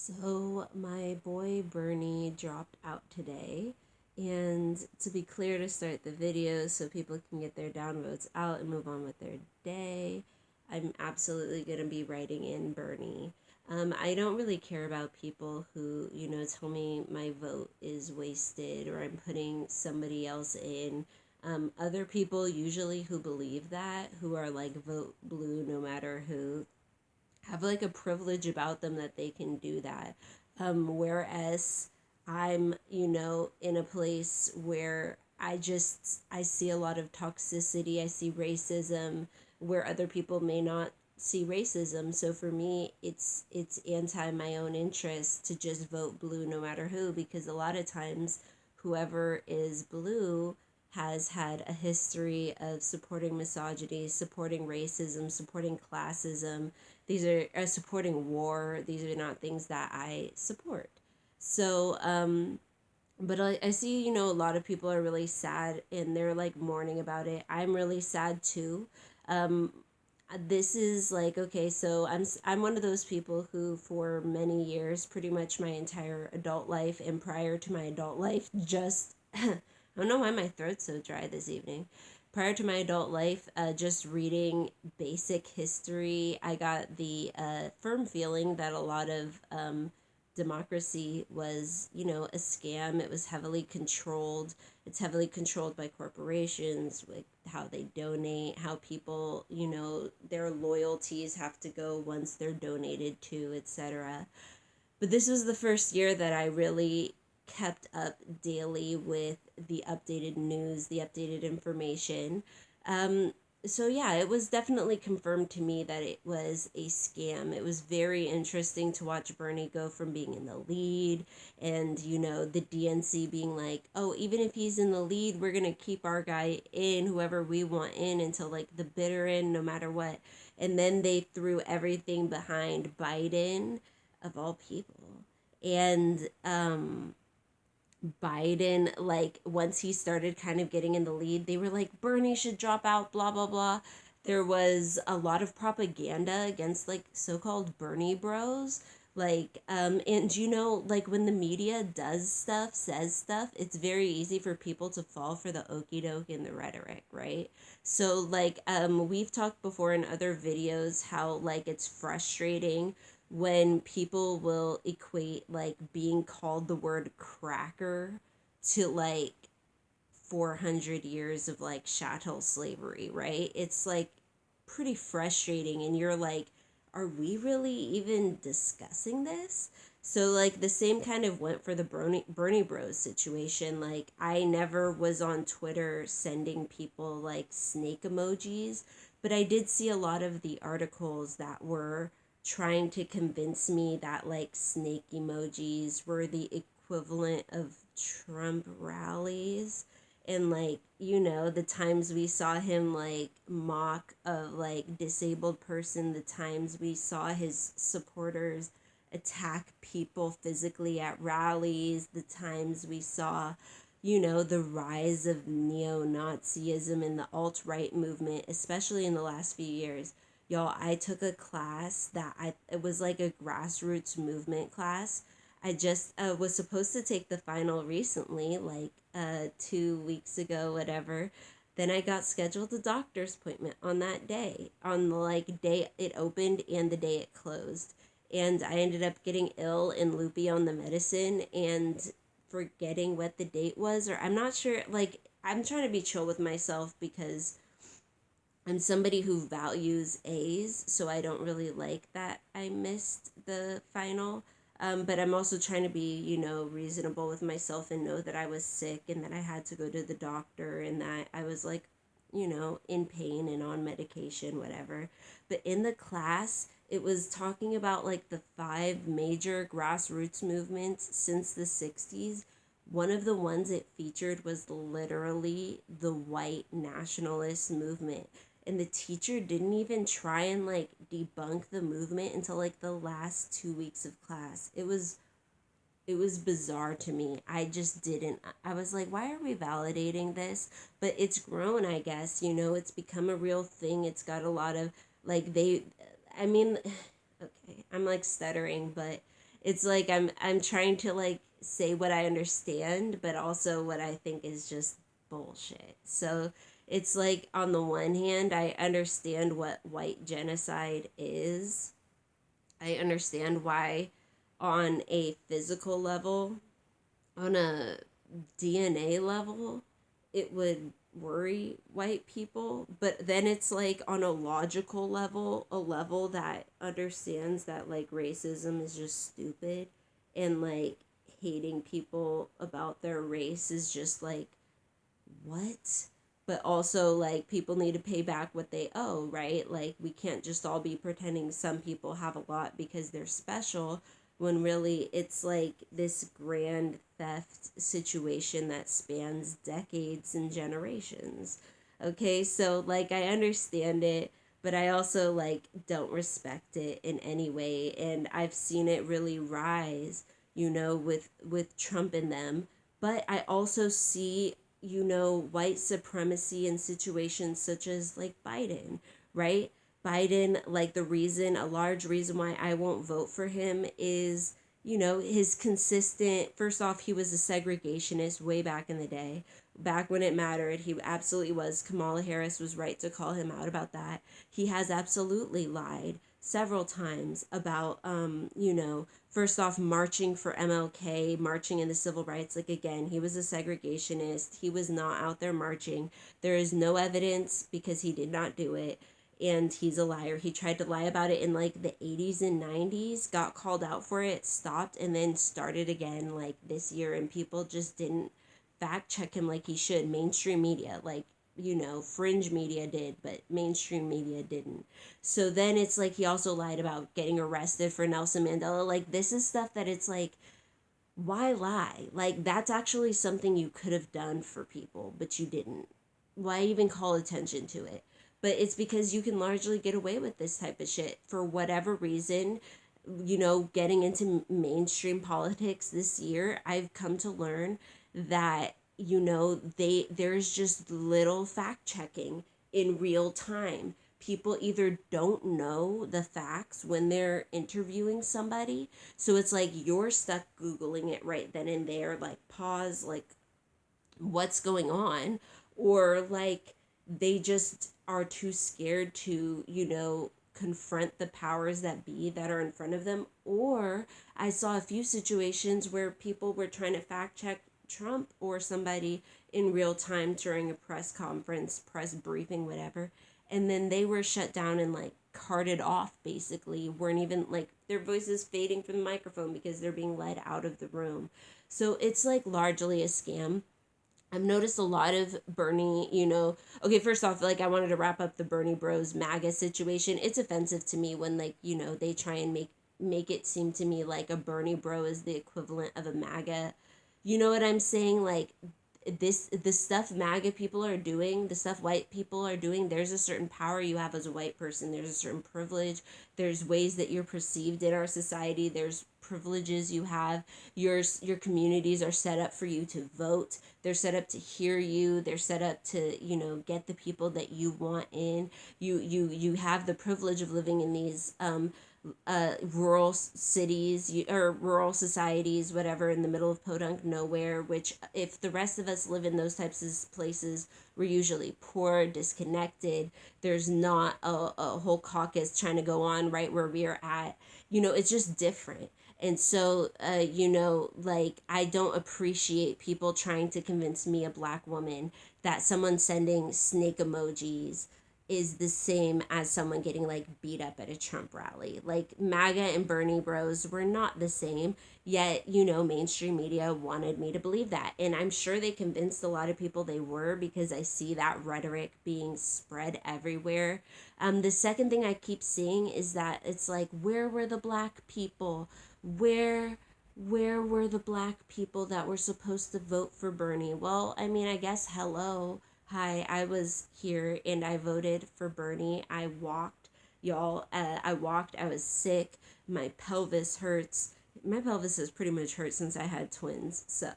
So my boy Bernie dropped out today. And to be clear, to start the video so people can get their downvotes out and move on with their day, I'm absolutely going to be writing in Bernie. I don't really care about people who, tell me my vote is wasted or I'm putting somebody else in. Other people usually who believe that, who are like vote blue no matter who, have like a privilege about them that they can do that. Whereas I'm, in a place where I see a lot of toxicity, I see racism where other people may not see racism. So for me, it's anti my own interest to just vote blue no matter who, because a lot of times whoever is blue has had a history of supporting misogyny, supporting racism, supporting classism. These are supporting war. These are not things that I support. So, but I see, a lot of people are really sad and they're like mourning about it. I'm really sad too. Um, this is like, okay, so I'm one of those people who for many years, pretty much my entire adult life and prior to my adult life, just I don't know why my throat's so dry this evening. Prior to my adult life, just reading basic history, I got the firm feeling that a lot of democracy was, a scam. It was heavily controlled. It's heavily controlled by corporations, like how they donate, how people, their loyalties have to go once they're donated to, etc. But this was the first year that I really kept up daily with the updated news, the updated information. Um, so yeah, it was definitely confirmed to me that it was a scam. It was very interesting to watch Bernie go from being in the lead and, the DNC being like, oh, even if he's in the lead, we're going to keep our guy in, whoever we want in until like the bitter end, no matter what. And then they threw everything behind Biden, of all people. And Biden, like, once he started kind of getting in the lead, they were like, Bernie should drop out, blah, blah, blah. There was a lot of propaganda against, like, so called Bernie bros. Like, and like, when the media does stuff, says stuff, it's very easy for people to fall for the okey doke and the rhetoric, right? So, like, we've talked before in other videos how, like, it's frustrating when people will equate like being called the word cracker to like 400 years of like chattel slavery, right? It's like pretty frustrating and you're like, are we really even discussing this? So like the same kind of went for the Bernie Bros situation. Like I never was on Twitter sending people like snake emojis, but I did see a lot of the articles that were trying to convince me that like snake emojis were the equivalent of Trump rallies, and like, the times we saw him like mock a like disabled person, the times we saw his supporters attack people physically at rallies, the times we saw, the rise of neo-Nazism and the alt-right movement, especially in the last few years. Y'all, I took a class it was like a grassroots movement class. I just was supposed to take the final recently, like 2 weeks ago, whatever. Then I got scheduled a doctor's appointment on that day, on the like day it opened and the day it closed. And I ended up getting ill and loopy on the medicine and forgetting what the date was, or I'm not sure. Like, I'm trying to be chill with myself because I'm somebody who values A's, so I don't really like that I missed the final. But I'm also trying to be, reasonable with myself and know that I was sick and that I had to go to the doctor and that I was like, in pain and on medication, whatever. But in the class, it was talking about like the five major grassroots movements since the 60s. One of the ones it featured was literally the white nationalist movement, and the teacher didn't even try and like debunk the movement until like the last 2 weeks of class. It was bizarre to me. I just didn't. I was like, why are we validating this? But it's grown, I guess. It's become a real thing. It's got a lot of like I mean, okay, I'm like stuttering, but It's like I'm trying to like say what I understand, but also what I think is just bullshit. So it's like on the one hand, I understand what white genocide is. I understand why on a physical level, on a DNA level, it would worry white people. But then it's like on a logical level, a level that understands that like racism is just stupid and like hating people about their race is just like, what? But also, like, people need to pay back what they owe, right? Like, we can't just all be pretending some people have a lot because they're special when really it's like this grand theft situation that spans decades and generations. Okay, so like, I understand it, but I also like don't respect it in any way. And I've seen it really rise, with Trump in them. But I also see, white supremacy in situations such as like Biden, right? Biden, like a large reason why I won't vote for him is, his consistent, first off, he was a segregationist way back in the day. Back when it mattered, he absolutely was. Kamala Harris was right to call him out about that. He has absolutely lied several times about, first off, marching for MLK, marching in the civil rights. Like, again, he was a segregationist. He was not out there marching. There is no evidence because he did not do it. And he's a liar. He tried to lie about it in like the 80s and 90s, got called out for it, stopped, and then started again like this year. And people just didn't fact check him like he should. Mainstream media, like, fringe media did, but mainstream media didn't. So then it's like he also lied about getting arrested for Nelson Mandela. Like, this is stuff that it's like, why lie? Like, that's actually something you could have done for people, but you didn't. Why even call attention to it? But it's because you can largely get away with this type of shit for whatever reason. Getting into mainstream politics this year, I've come to learn that, there's just little fact checking in real time. People either don't know the facts when they're interviewing somebody, so it's like you're stuck googling it right then and there, like pause, like what's going on, or like they just are too scared to, confront the powers that be that are in front of them. Or I saw a few situations where people were trying to fact check Trump or somebody in real time during a press conference, press briefing, whatever, and then they were shut down and like carted off, basically, weren't even like their voices fading from the microphone because they're being led out of the room. So it's like largely a scam. I've noticed a lot of Bernie, okay, first off, like I wanted to wrap up the Bernie Bros MAGA situation. It's offensive to me when like, they try and make it seem to me like a Bernie Bro is the equivalent of a MAGA. You know what I'm saying? Like, the stuff MAGA people are doing, the stuff white people are doing, there's a certain power you have as a white person. There's a certain privilege. There's ways that you're perceived in our society. There's privileges you have. Your communities are set up for you to vote. They're set up to hear you. They're set up to, get the people that you want in. You have the privilege of living in these rural cities or rural societies, whatever, in the middle of podunk nowhere, which if the rest of us live in those types of places, we're usually poor, disconnected. There's not a whole caucus trying to go on right where we are at. It's just different. And so, like, I don't appreciate people trying to convince me, a black woman, that someone sending snake emojis is the same as someone getting like beat up at a Trump rally. Like, MAGA and Bernie Bros were not the same, yet, mainstream media wanted me to believe that. And I'm sure they convinced a lot of people they were, because I see that rhetoric being spread everywhere. The second thing I keep seeing is that it's like, where were the black people? Where were the black people that were supposed to vote for Bernie? Well, I mean, I guess hello. Hi, I was here and I voted for Bernie. I walked, y'all. I walked. I was sick. My pelvis hurts. My pelvis has pretty much hurt since I had twins. So,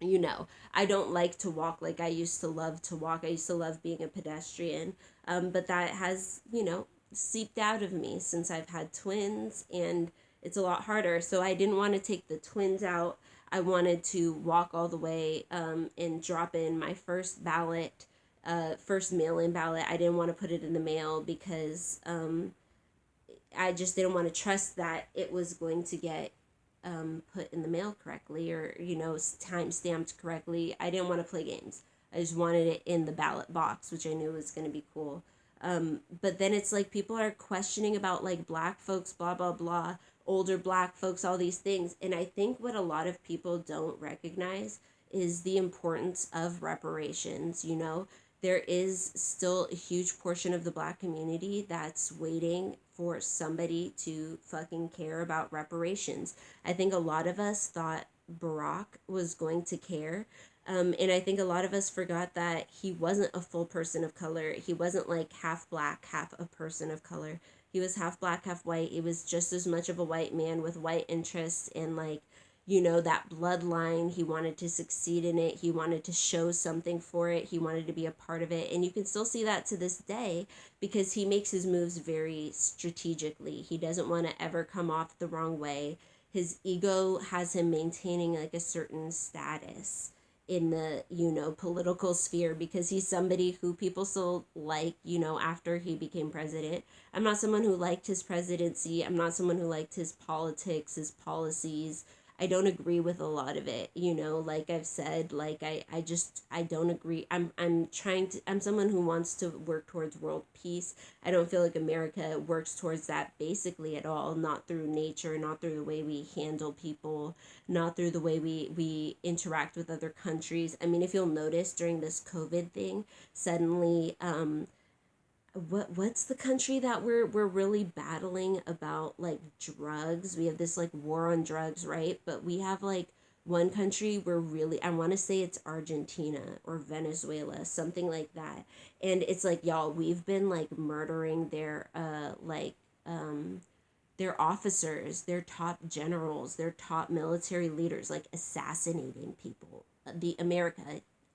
I don't like to walk like I used to love to walk. I used to love being a pedestrian. But that has, seeped out of me since I've had twins. And It's a lot harder. So I didn't want to take the twins out. I wanted to walk all the way and drop in my first ballot, first mail-in ballot. I didn't want to put it in the mail because I just didn't want to trust that it was going to get put in the mail correctly, or, time stamped correctly. I didn't want to play games. I just wanted it in the ballot box, which I knew was going to be cool. But then it's like people are questioning about like black folks, blah, blah, blah, older black folks, all these things. And I think what a lot of people don't recognize is the importance of reparations. There is still a huge portion of the black community that's waiting for somebody to fucking care about reparations. I think a lot of us thought Barack was going to care. And I think a lot of us forgot that he wasn't a full person of color. He wasn't like half black, half a person of color. He was half black, half white. He was just as much of a white man with white interests and like, that bloodline. He wanted to succeed in it. He wanted to show something for it. He wanted to be a part of it. And you can still see that to this day because he makes his moves very strategically. He doesn't want to ever come off the wrong way. His ego has him maintaining like a certain status in the political sphere because he's somebody who people still like after he became president. I'm not someone who liked his presidency. I'm not someone who liked his politics, his policies. I don't agree with a lot of it, like I've said. Like I don't agree. I'm someone who wants to work towards world peace. I don't feel like America works towards that basically at all, not through nature, not through the way we handle people, not through the way we interact with other countries. I mean, if you'll notice during this COVID thing, suddenly what's the country that we're really battling about, like drugs? We have this like war on drugs, right? But we have like one country where really, I want to say it's Argentina or Venezuela, something like that. And it's like, y'all, we've been like murdering their officers, their top generals, their top military leaders, like assassinating people. The America,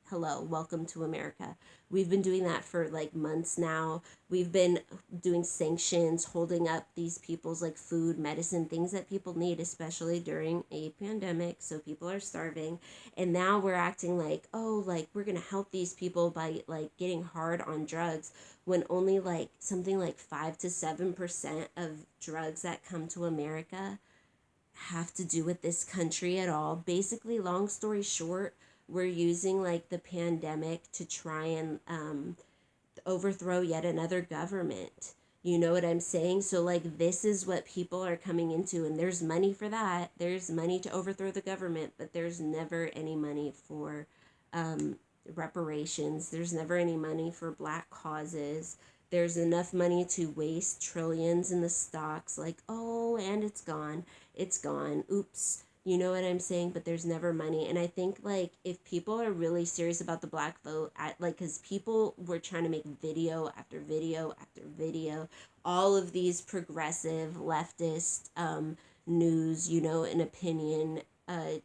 hello, welcome to America. We've been doing that for like months now. We've been doing sanctions, holding up these people's like food, medicine, things that people need, especially during a pandemic. So people are starving. And now we're acting like, oh, like we're going to help these people by like getting hard on drugs when only like something like 5 to 7% of drugs that come to America have to do with this country at all. Basically, long story short, we're using like the pandemic to try and overthrow yet another government. You know what I'm saying? So like this is what people are coming into, and there's money for that. There's money to overthrow the government, but there's never any money for reparations. There's never any money for black causes. There's enough money to waste trillions in the stocks, like, oh, and it's gone. It's gone. Oops. You know what I'm saying? But there's never money. And I think like if people are really serious about the black vote, because people were trying to make video after video after video, all of these progressive leftist news, and opinion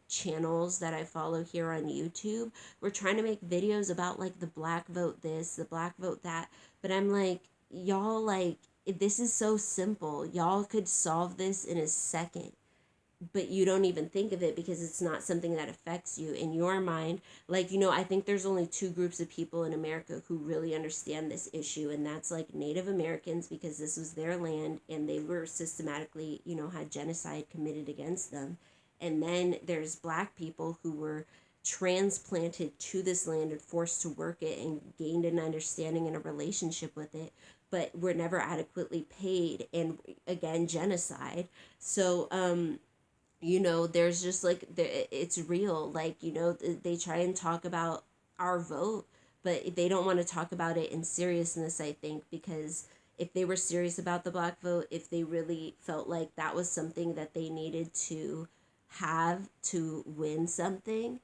channels that I follow here on YouTube, we're trying to make videos about like the black vote this, the black vote that. But I'm like, y'all, like, this is so simple. Y'all could solve this in a second, but you don't even think of it because it's not something that affects you in your mind. Like, I think there's only two groups of people in America who really understand this issue, and that's like Native Americans, because this was their land and they were systematically, had genocide committed against them. And then there's black people who were transplanted to this land and forced to work it and gained an understanding and a relationship with it, but were never adequately paid, and again, genocide. So there's just like it's real. Like, they try and talk about our vote, but they don't want to talk about it in seriousness, I think, because if they were serious about the black vote, if they really felt like that was something that they needed to have to win something,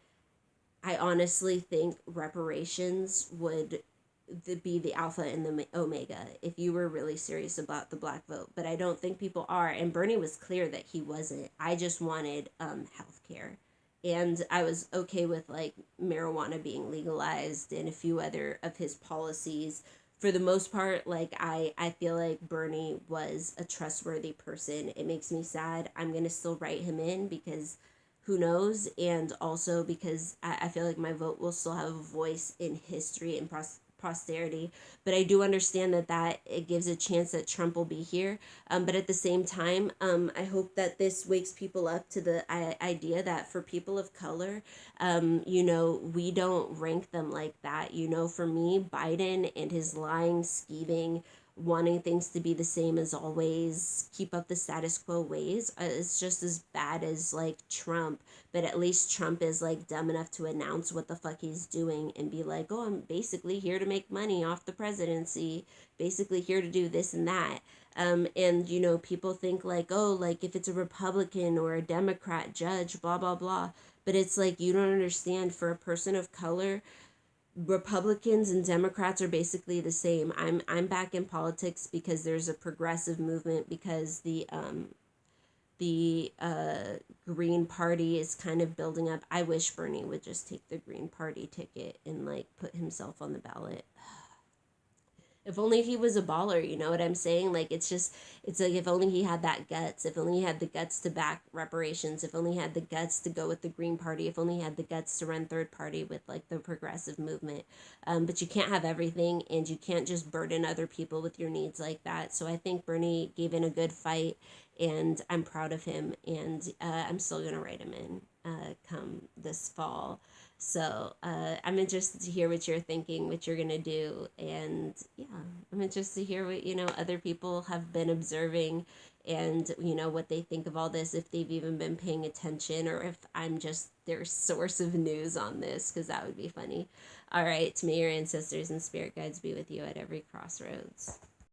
I honestly think reparations would be the alpha and the omega if you were really serious about the black vote. But I don't think people are, and Bernie was clear that he wasn't. I just wanted health care, and I was okay with like marijuana being legalized and a few other of his policies for the most part, like I feel like Bernie was a trustworthy person. It makes me sad. I'm gonna still write him in because who knows, and also because I feel like my vote will still have a voice in history and posterity. But I do understand that it gives a chance that Trump will be here. But at the same time, I hope that this wakes people up to the idea that for people of color, we don't rank them like that. For me, Biden and his lying, scheming, wanting things to be the same as always, keep up the status quo ways, it's just as bad as like Trump. But at least Trump is like dumb enough to announce what the fuck he's doing and be like, oh, I'm basically here to make money off the presidency, basically here to do this and that. And people think like, oh, like if it's a Republican or a Democrat judge, blah blah blah. But it's like, you don't understand, for a person of color, Republicans and Democrats are basically the same. I'm back in politics because there's a progressive movement, because the Green Party is kind of building up. I wish Bernie would just take the Green Party ticket and like put himself on the ballot. If only he was a baller, you know what I'm saying? Like, it's like, if only he had that guts, if only he had the guts to back reparations, if only he had the guts to go with the Green Party, if only he had the guts to run third party with like the progressive movement. But you can't have everything, and you can't just burden other people with your needs like that. So I think Bernie gave in a good fight, and I'm proud of him, and I'm still going to write him in come this fall. So I'm interested to hear what you're thinking, what you're gonna do, and yeah, I'm interested to hear what other people have been observing, and what they think of all this, if they've even been paying attention, or if I'm just their source of news on this, because that would be funny. All right, may your ancestors and spirit guides be with you at every crossroads.